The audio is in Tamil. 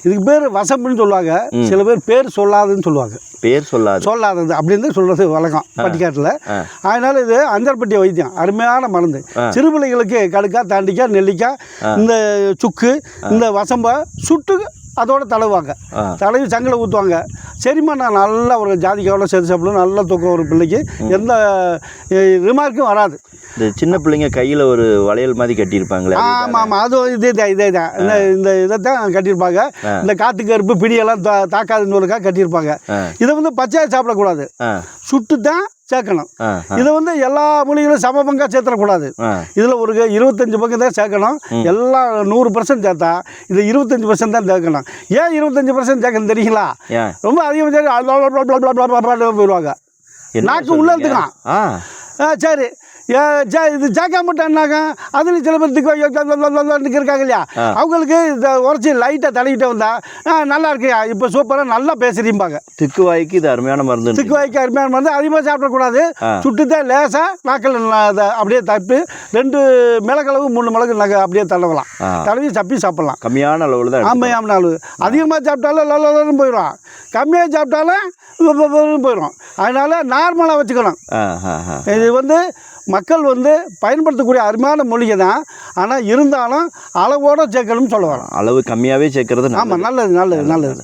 இதுக்கு பேர் வசம்புன்னு சொல்லுவாங்க, சில பேர் பேர் சொல்லாதுன்னு சொல்லுவாங்க. பேர் சொல்லாதது அப்படின்னு சொல்கிறது வழக்கம் பட்டிக்காட்டில். அதனால் இது அஞ்சற்பட்டி வைத்தியம், அருமையான மருந்து. சிறு பிள்ளைகளுக்கு கடுக்காய், தாண்டிக்காய், நெல்லிக்காய், இந்த சுக்கு, இந்த வசம்பை சுட்டு அதோட தடவுவாங்க. தடவி சங்கில் ஊற்றுவாங்க. செரிமானம் நல்லா ஒரு ஜாதிக்காவோட சேர்த்து சாப்பிடும், நல்லா தூக்கம் ஒரு பிள்ளைக்கு, எந்த ரிமார்க்கும் வராது. இந்த சின்ன பிள்ளைங்க கையில் ஒரு வளையல் மாதிரி கட்டியிருப்பாங்களே. ஆமாம், அதுவும் இதே தான் இந்த இதை தான் கட்டியிருப்பாங்க. இந்த காற்று கருப்பு பிடியெல்லாம் தாக்காதுன்னு கட்டியிருப்பாங்க. இதை பச்சையாக சாப்பிடக்கூடாது, சுட்டு தான் சேர்க்கணும். இதை எல்லா மூலிகளும் சம பங்காக சேர்த்துடக்கூடாது. இதில் ஒரு 25 பங்கு தான் சேர்க்கணும். எல்லாம் 100% சேர்த்தா இது 25% தான் சேர்க்கணும். ஏன் 25% சேர்க்கணும் தெரியுங்களா? ரொம்ப அதிகமாக போயிடுவாங்க, நாக்கு உள்ள எடுத்துக்கலாம். சரி, இது சேர்க்காமட்டான்னாங்க. அதுலேயும் சில பேர் திக்கு இருக்காங்க இல்லையா, அவங்களுக்கு இந்த உரைச்சி லைட்டாக தடவிட்டு வந்தால் நல்லா இருக்கியா, இப்போ சூப்பராக நல்லா பேசுறீம்பாங்க. திக்கு வாய்க்கு இது அருமையான மருந்து. திக்கு வாய்க்கு அருமையான மருந்து. அதிகமாக சாப்பிடக்கூடாது. சுட்டுதான் லேசாக நாக்கில் அப்படியே தப்பி 2 மிளகளவு 3 மிளகு அப்படியே தடவலாம். தடவி சப்பி சாப்பிட்லாம். கம்மியான அளவில் தான். கம்மியான அளவு. அதிகமாக சாப்பிட்டாலும் லன்னு போயிடும், கம்மியாக சாப்பிட்டாலும் போயிடும். அதனால் நார்மலாக வச்சுக்கணும். இது மக்கள் பயன்படுத்தக்கூடிய அருமையான மூலிகை தான். ஆனால் இருந்தாலும் அளவோடு சேர்க்கணும்னு சொல்லுவாங்க. அளவு கம்மியாகவே சேர்க்கறது. ஆமாம், நல்லது.